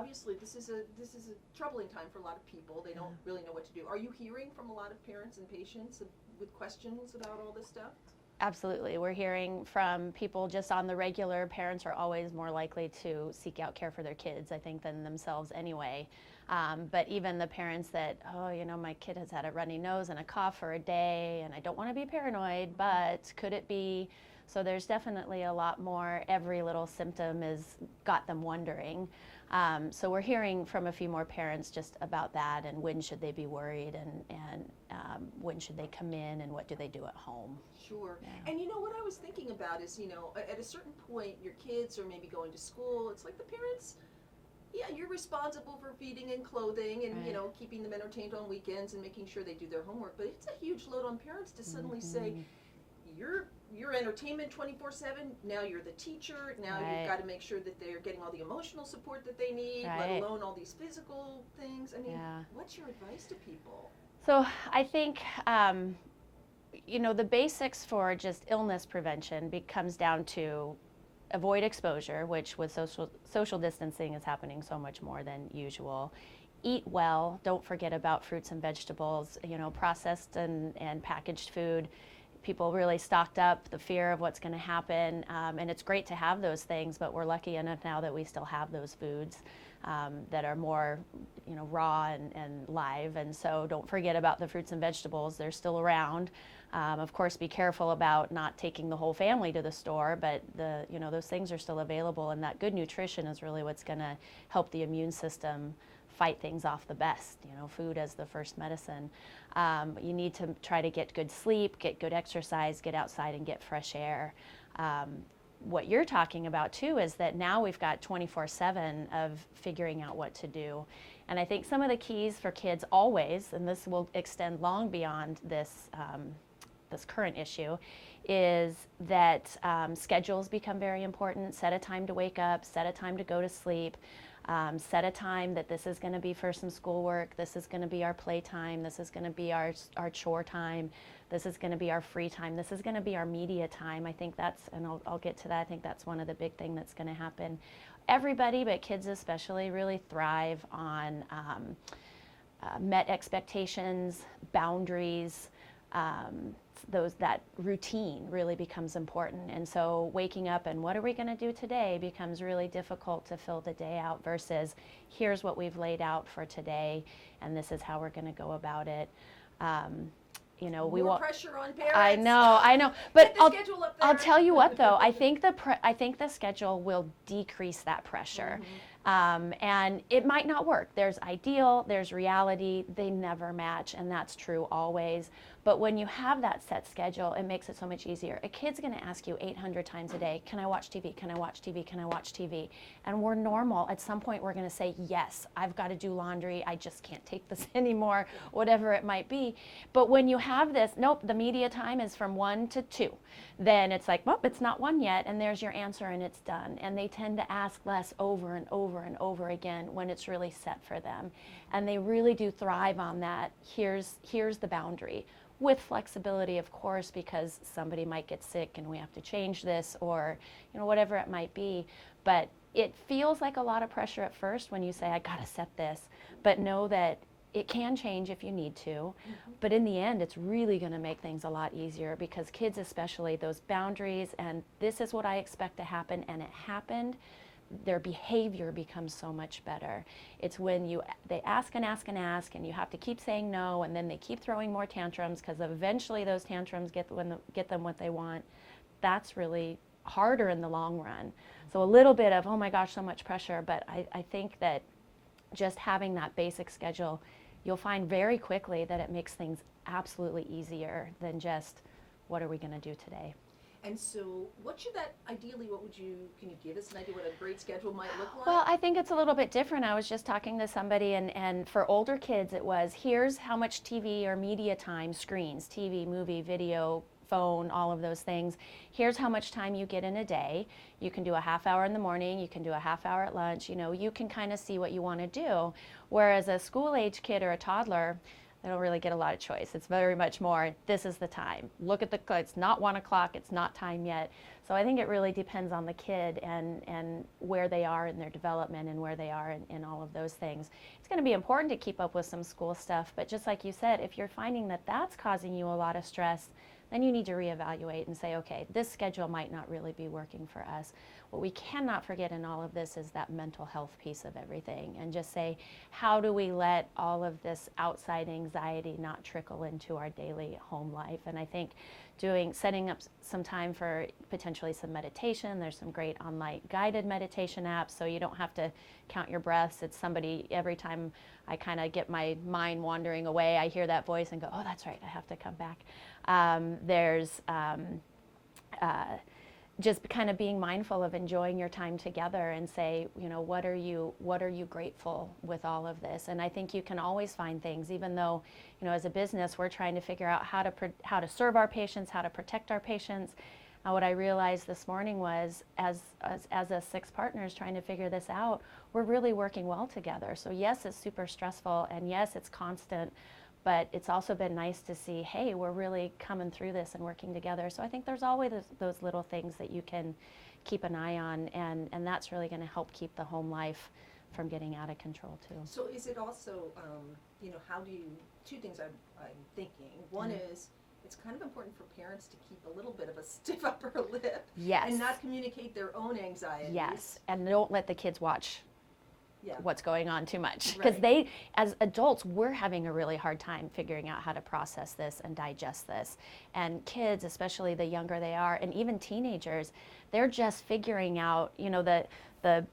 obviously this is a troubling time for a lot of people. They don't really know what to do. Are you hearing from a lot of parents and patients with questions about all this stuff? Absolutely. We're hearing from people just on the regular. Parents are always more likely to seek out care for their kids, I think, than themselves anyway. But even the parents that, my kid has had a runny nose and a cough for a day, and I don't want to be paranoid, but could it be? So there's definitely a lot more. Every little symptom has got them wondering. So we're hearing from a few more parents just about that, and when should they be worried, and when should they come in, and what do they do at home. Sure. Yeah. And what I was thinking about is, at a certain point, your kids are maybe going to school. It's like the parents, you're responsible for feeding and clothing and, Right. Keeping them entertained on weekends and making sure they do their homework. But it's a huge load on parents to suddenly say, you're entertainment 24/7. Now you're the teacher. Now Right. you've got to make sure that they're getting all the emotional support that they need, let Right. alone all these physical things. I mean, Yeah. what's your advice to people? So I think, the basics for just illness prevention comes down to avoid exposure, which with social distancing is happening so much more than usual. Eat well. Don't forget about fruits and vegetables, processed and packaged food. People really stocked up, the fear of what's going to happen, and it's great to have those things, but we're lucky enough now that we still have those foods that are more raw and live, and so don't forget about the fruits and vegetables. They're still around. Of course, be careful about not taking the whole family to the store, but those things are still available, and that good nutrition is really what's going to help the immune system fight things off the best. Food as the first medicine. You need to try to get good sleep, get good exercise, get outside and get fresh air. What you're talking about too is that now we've got 24/7 of figuring out what to do. And I think some of the keys for kids always, and this will extend long beyond this current issue, is that schedules become very important. Set a time to wake up, set a time to go to sleep. Set a time that this is going to be for some schoolwork, this is going to be our play time, this is going to be our chore time, this is going to be our free time, this is going to be our media time. I think that's, and I'll get to that, I think that's one of the big things that's going to happen. Everybody, but kids especially, really thrive on met expectations, boundaries. That routine really becomes important, and so waking up and what are we going to do today becomes really difficult to fill the day out versus here's what we've laid out for today and this is how we're going to go about it. More pressure on parents. I know, but I'll tell you what though, I think the schedule will decrease that pressure. And it might not work. There's ideal, there's reality, they never match, and that's true always. But when you have that set schedule, it makes it so much easier. A kid's going to ask you 800 times a day, can I watch TV? Can I watch TV? Can I watch TV? And we're normal. At some point, we're going to say, yes, I've got to do laundry. I just can't take this anymore, whatever it might be. But when you have this, nope, the media time is from 1 to 2. Then it's like, well, it's not 1 yet, and there's your answer, and it's done. And they tend to ask less over and over and over again when it's really set for them. And they really do thrive on that. Here's the boundary. With flexibility, of course, because somebody might get sick and we have to change this or whatever it might be. But it feels like a lot of pressure at first when you say, I gotta set this, but know that it can change if you need to. But in the end, it's really gonna make things a lot easier because kids especially, those boundaries and this is what I expect to happen and it happened, their behavior becomes so much better. It's when they ask and ask and ask and you have to keep saying no and then they keep throwing more tantrums because eventually those tantrums get them what they want. That's really harder in the long run. So a little bit of, oh my gosh, so much pressure, but I think that just having that basic schedule, you'll find very quickly that it makes things absolutely easier than just, what are we going to do today? And so can you give us an idea what a great schedule might look like? Well, I think it's a little bit different. I was just talking to somebody and for older kids it was, here's how much TV or media time, screens, TV, movie, video, phone, all of those things. Here's how much time you get in a day. You can do a half hour in the morning, you can do a half hour at lunch, you can kind of see what you want to do. Whereas a school age kid or a toddler, They don't really get a lot of choice. It's very much more, this is the time. Look at the clock. It's not 1 o'clock. It's not time yet. So I think it really depends on the kid and where they are in their development and where they are in all of those things. It's going to be important to keep up with some school stuff, but just like you said, if you're finding that that's causing you a lot of stress, then you need to reevaluate and say, okay, this schedule might not really be working for us. What we cannot forget in all of this is that mental health piece of everything, and just say, how do we let all of this outside anxiety not trickle into our daily home life? And I think setting up some time for potentially some meditation. There's some great online guided meditation apps, so you don't have to count your breaths. It's somebody, every time I kind of get my mind wandering away, I hear that voice and go, oh, that's right, I have to come back. There's just kind of being mindful of enjoying your time together and say, you know, what are you grateful with all of this? And I think you can always find things, even though, you know, as a business, we're trying to figure out how to serve our patients, how to protect our patients. What I realized this morning was, as us 6 partners trying to figure this out, we're really working well together. So yes, it's super stressful, and yes, it's constant, but it's also been nice to see, hey, we're really coming through this and working together. So I think there's always those little things that you can keep an eye on, and that's really going to help keep the home life from getting out of control too. So is it also, you know, how do you, 2 things I'm thinking. One is, it's kind of important for parents to keep a little bit of a stiff upper lip. Yes. And not communicate their own anxieties. Yes, and don't let the kids watch what's going on too much, because Right. they, as adults, we're having a really hard time figuring out how to process this and digest this, and kids, especially the younger they are, and even teenagers, they're just figuring out, you know, the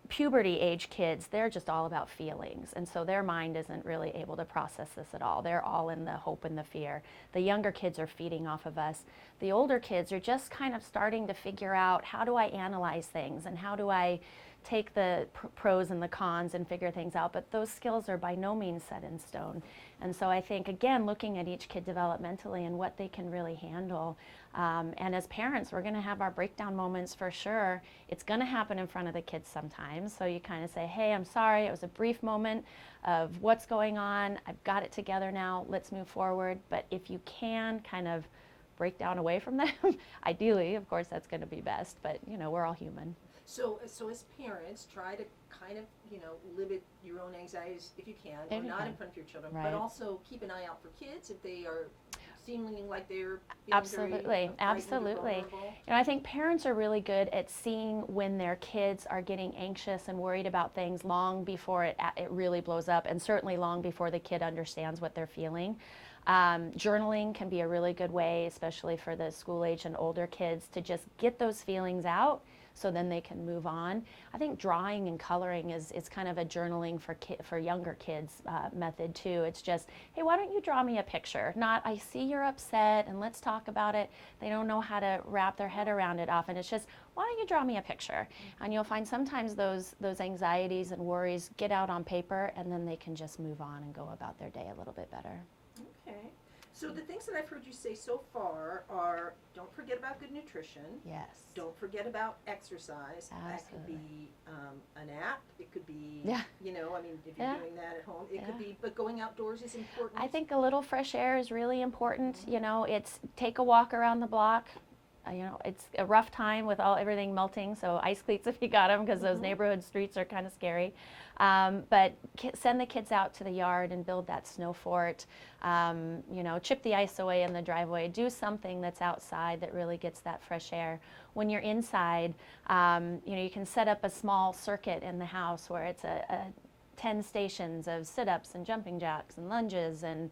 puberty age kids, they're just all about feelings, and so their mind isn't really able to process this at all. They're all in the hope and the fear. The younger kids are feeding off of us. The older kids are just kind of starting to figure out, how do I analyze things, and how do I take the pros and the cons and figure things out, but those skills are by no means set in stone. And so I think, again, looking at each kid developmentally and what they can really handle, and as parents, we're going to have our breakdown moments for sure. It's going to happen in front of the kids sometimes, so you kind of say, hey, I'm sorry, it was a brief moment of what's going on, I've got it together now, let's move forward. But if you can kind of break down away from them, ideally, of course, that's going to be best, but you know, we're all human. So as parents, try to kind of, you know, limit your own anxieties if you can, or not in front of your children, Right. but also keep an eye out for kids if they are seeming like they're feeling Absolutely, very absolutely. vulnerable. You know, I think parents are really good at seeing when their kids are getting anxious and worried about things long before it really blows up, and certainly long before the kid understands what they're feeling. Journaling can be a really good way, especially for the school age and older kids, to just get those feelings out so then they can move on. I think drawing and coloring is kind of a journaling for younger kids method too. It's just, hey, why don't you draw me a picture? Not, I see you're upset and let's talk about it. They don't know how to wrap their head around it often. It's just, why don't you draw me a picture? And you'll find sometimes those anxieties and worries get out on paper, and then they can just move on and go about their day a little bit better. Okay. So the things that I've heard you say so far are, don't forget about good nutrition. Yes. Don't forget about exercise. That could Absolutely. be an app. It could be, Yeah. you know, I mean, if you're Yeah. doing that at home, it could Yeah. be, but going outdoors is important. I think a little fresh air is really important. You know, it's take a walk around the block. You know, it's a rough time with everything melting, so ice cleats if you got them, because those neighborhood streets are kind of scary. But send the kids out to the yard and build that snow fort. You know, chip the ice away in the driveway. Do something that's outside that really gets that fresh air. When you're inside, you know, you can set up a small circuit in the house where it's a 10 stations of sit-ups and jumping jacks and lunges and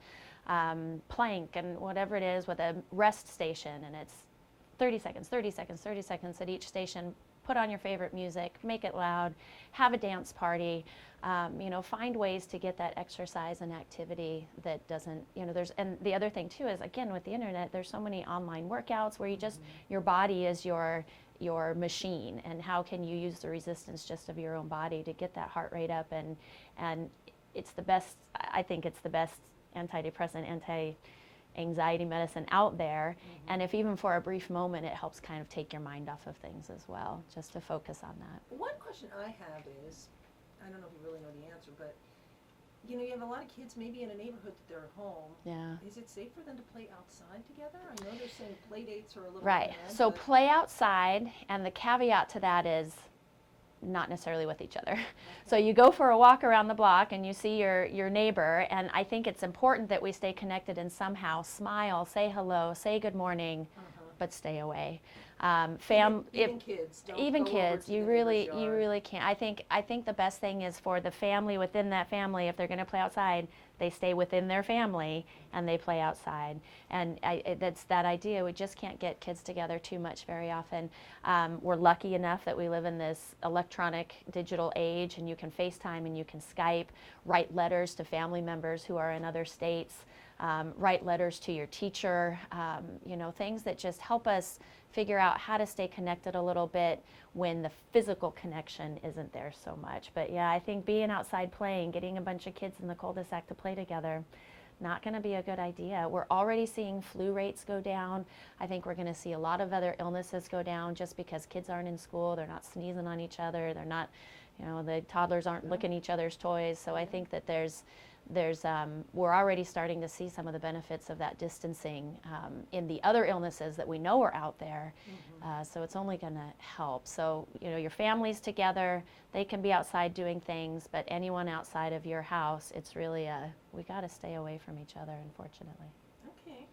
plank and whatever it is, with a rest station, and it's 30 seconds, 30 seconds, 30 seconds at each station. Put on your favorite music, make it loud, have a dance party, you know, find ways to get that exercise and activity that doesn't, you know, and the other thing too is, again, with the internet, there's so many online workouts where you just, your body is your machine, and how can you use the resistance just of your own body to get that heart rate up, and it's the best, I think it's the best antidepressant, anxiety medicine out there. And if even for a brief moment, it helps kind of take your mind off of things as well, just to focus on that. One question I have is, I don't know if you really know the answer, but you know, you have a lot of kids maybe in a neighborhood that they're at home. Yeah. Is it safe for them to play outside together? I know they're saying play dates are a little Right. bad, So but- play outside, and the caveat to that is not necessarily with each other. So you go for a walk around the block and you see your neighbor, and I think it's important that we stay connected and somehow smile, say hello, say good morning, but stay away. Even kids. Don't Even go over kids, to you the really neighbor's you yard. really can't. I think the best thing is for the family within that family, if they're going to play outside, they stay within their family and they play outside. And that's that idea. We just can't get kids together too much very often. We're lucky enough that we live in this electronic digital age, and you can FaceTime and you can Skype, write letters to family members who are in other states, write letters to your teacher, you know, things that just help us figure out how to stay connected a little bit when the physical connection isn't there so much. But yeah, I think being outside playing, getting a bunch of kids in the cul-de-sac to play together, not going to be a good idea. We're already seeing flu rates go down. I think we're going to see a lot of other illnesses go down just because kids aren't in school, they're not sneezing on each other, they're not, you know, the toddlers aren't licking each other's toys. So I think that we're already starting to see some of the benefits of that distancing in the other illnesses that we know are out there. So it's only going to help. So, you know, your family's together, they can be outside doing things, but anyone outside of your house, it's really we got to stay away from each other, unfortunately.